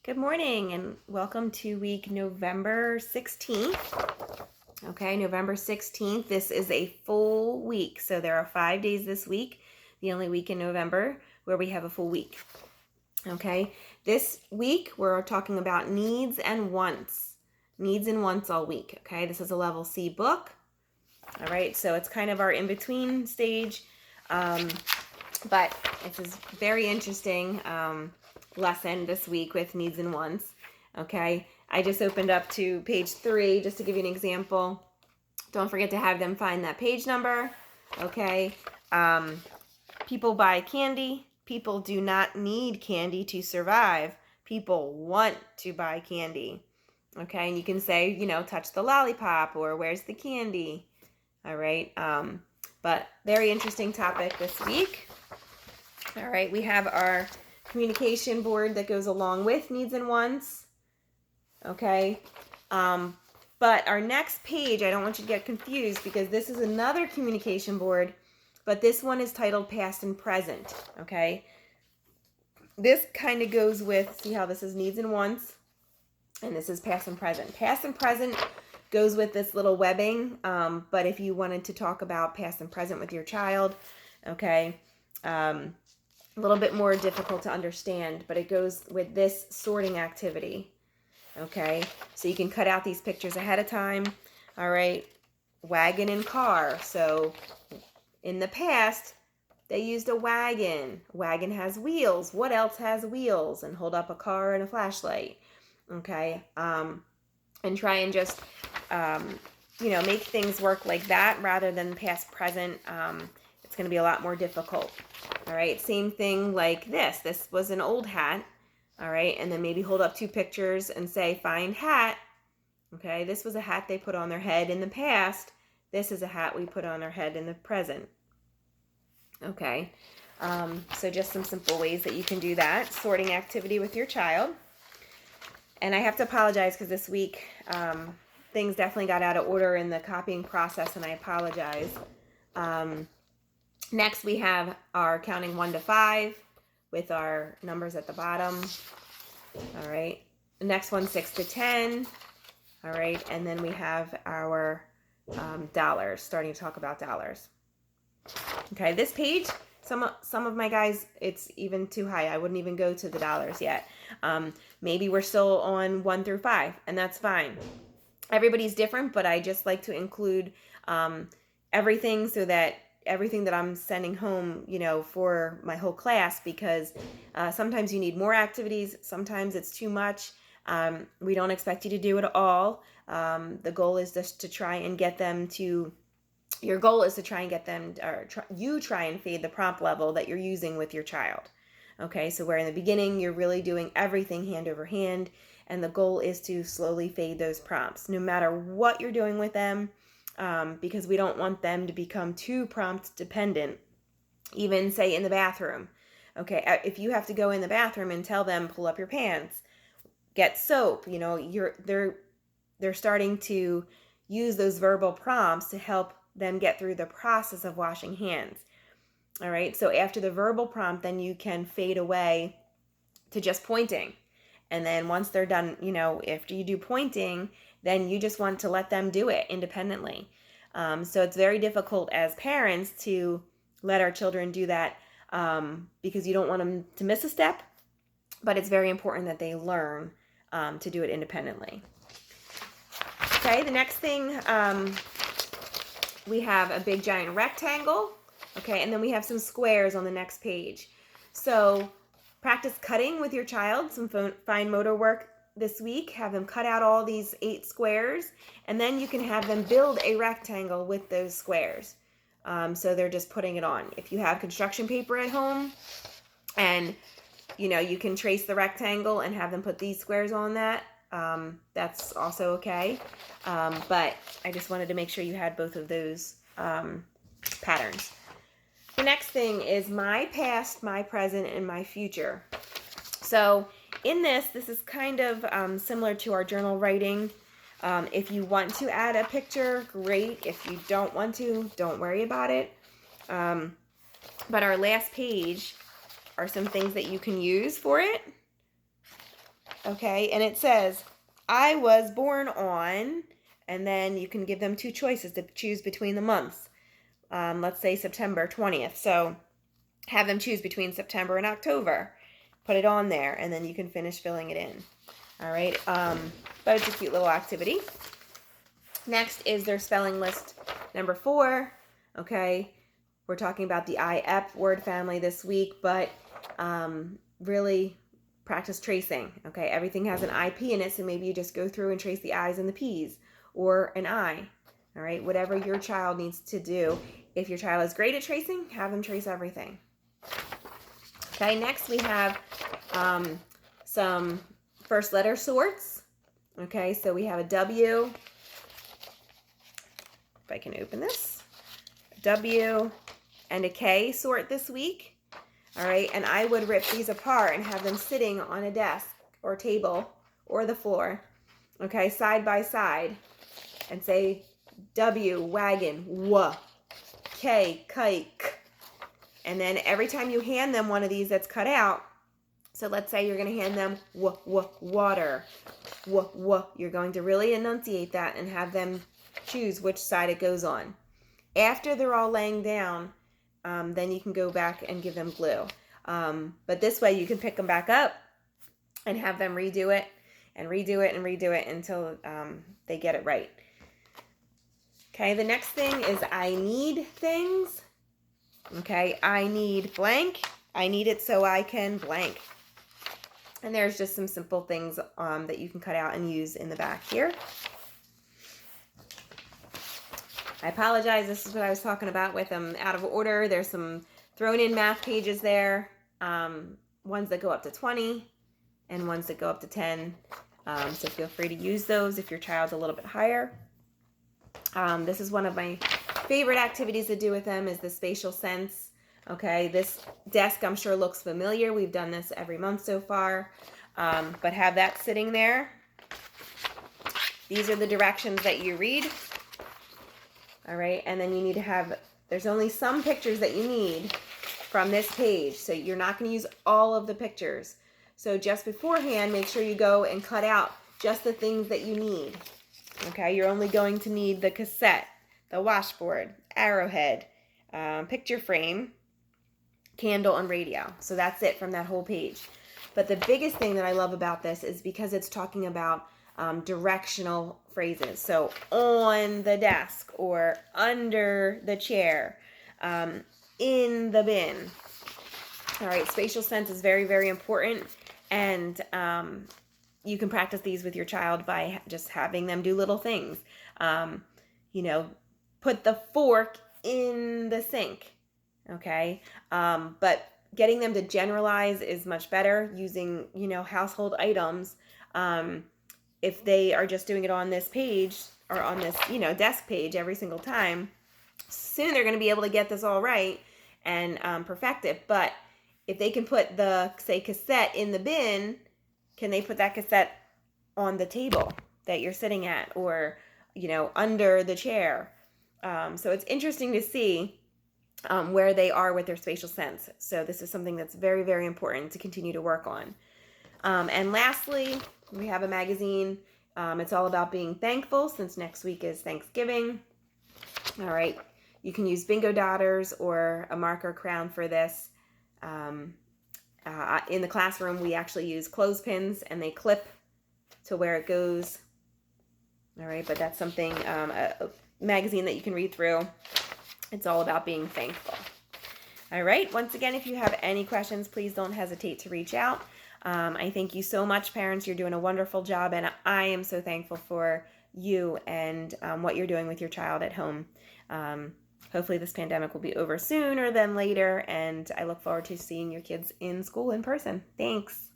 Good morning and welcome to week November 16th. Okay, November 16th. This is a full week. So there are 5 days this week, the only week in November where we have a full week. Okay, this week we're talking about needs and wants. Needs and wants all week. Okay, this is a level C book. All right, so it's kind of our in-between stage. But it's a very interesting lesson this week with needs and wants. Okay, I just opened up to page 3 just to give you an example. Don't forget to have them find that page number. Okay, people buy candy. People do not need candy to survive. People want to buy candy. Okay, and you can say, touch the lollipop or where's the candy. All right, but very interesting topic this week. All right, we have our communication board that goes along with needs and wants. Okay, but our next page, I don't want you to get confused because this is another communication board, but this one is titled past and present. Okay, this kind of goes with, see how this is needs and wants, and this is past and present. Past and present goes with this little webbing, but if you wanted to talk about past and present with your child, okay, a little bit more difficult to understand, but it goes with this sorting activity. Okay, so you can cut out these pictures ahead of time. All right, wagon and car. So in the past, they used a wagon. Wagon has wheels. What else has wheels? And hold up a car and a flashlight. Okay, and try and just, make things work like that rather than past present. It's going to be a lot more difficult. All right, same thing like this. This was an old hat. All right, and then maybe hold up 2 pictures and say, find hat. Okay, this was a hat they put on their head in the past. This is a hat we put on our head in the present. Okay, so just some simple ways that you can do that. Sorting activity with your child. And I have to apologize because this week things definitely got out of order in the copying process, and I apologize. Next, we have our counting 1 to 5 with our numbers at the bottom. All right. The next one, 6 to 10. All right. And then we have our dollars, starting to talk about dollars. Okay. This page, some of my guys, it's even too high. I wouldn't even go to the dollars yet. Maybe we're still on 1 through 5, and that's fine. Everybody's different, but I just like to include everything so that everything that I'm sending home, for my whole class, because sometimes you need more activities. Sometimes it's too much. We don't expect you to do it all. The goal is just to try and get them to, your goal is to try and get them, you try and fade the prompt level that you're using with your child. Okay, so where in the beginning, you're really doing everything hand over hand, and the goal is to slowly fade those prompts, no matter what you're doing with them. Because we don't want them to become too prompt dependent, even say in the bathroom. Okay, if you have to go in the bathroom and tell them, pull up your pants, get soap, they're starting to use those verbal prompts to help them get through the process of washing hands. All right, so after the verbal prompt, then you can fade away to just pointing. And then once they're done, after you do pointing, then you just want to let them do it independently. So it's very difficult as parents to let our children do that because you don't want them to miss a step, but it's very important that they learn to do it independently. Okay, the next thing, we have a big giant rectangle, okay, and then we have some squares on the next page. So practice cutting with your child, some fine motor work this week. Have them cut out all these 8 squares, and then you can have them build a rectangle with those squares. So they're just putting it on. If you have construction paper at home, and you can trace the rectangle and have them put these squares on that, that's also okay. But I just wanted to make sure you had both of those patterns. The next thing is my past, my present, and my future. So in this is kind of similar to our journal writing. If you want to add a picture, great. If you don't want to, don't worry about it. But our last page are some things that you can use for it. okay, and it says, I was born on, and then you can give them 2 choices to choose between the months. Let's say September 20th. So have them choose between September and October. Put it on there, and then you can finish filling it in. All right, but it's a cute little activity. Next is their spelling list number 4. Okay, we're talking about the IEP word family this week, but really practice tracing. Okay, everything has an IP in it, so maybe you just go through and trace the I's and the P's, or an I. All right, whatever your child needs to do. If your child is great at tracing, have them trace everything. Okay, next we have some first letter sorts. Okay, so we have a W. If I can open this. A W and a K sort this week. All right, and I would rip these apart and have them sitting on a desk or table or the floor, okay, side by side, and say W, wagon, W, K, kite, K. And then every time you hand them one of these that's cut out, so let's say you're going to hand them water, you're going to really enunciate that and have them choose which side it goes on. After they're all laying down, then you can go back and give them glue. But this way you can pick them back up and have them redo it and redo it and redo it until they get it right. Okay, the next thing is I need things. Okay, I need blank. I need it so I can blank. And there's just some simple things that you can cut out and use in the back here. I apologize, this is what I was talking about with them out of order. There's some thrown in math pages there, ones that go up to 20 and ones that go up to 10. So feel free to use those if your child's a little bit higher. This is one of my favorite activities to do with them is the spatial sense. Okay, this desk I'm sure looks familiar. We've done this every month so far, but have that sitting there. These are the directions that you read. All right, and then you need to have, there's only some pictures that you need from this page, so you're not going to use all of the pictures. So just beforehand, make sure you go and cut out just the things that you need. Okay, you're only going to need the cassette, the washboard, arrowhead, picture frame, candle, and radio. So that's it from that whole page. But the biggest thing that I love about this is because it's talking about directional phrases. So on the desk or under the chair, in the bin. All right, spatial sense is very, very important. And you can practice these with your child by just having them do little things. You know, put the fork in the sink. Okay. But getting them to generalize is much better using, you know, household items. If they are just doing it on this page or on this, you know, desk page every single time, soon they're going to be able to get this all right and perfect it. But if they can put the, say, cassette in the bin, can they put that cassette on the table that you're sitting at or, you know, under the chair? So it's interesting to see where they are with their spatial sense. So this is something that's very, very important to continue to work on. And lastly, we have a magazine. It's all about being thankful since next week is Thanksgiving. All right. You can use bingo dotters or a marker crown for this. In the classroom, we actually use clothespins and they clip to where it goes. All right. But that's something, a magazine that you can read through. It's all about being thankful. All right. Once again, if you have any questions, please don't hesitate to reach out. I thank you so much, parents. You're doing a wonderful job, and I am so thankful for you and what you're doing with your child at home. Hopefully this pandemic will be over sooner than later, and I look forward to seeing your kids in school in person. Thanks.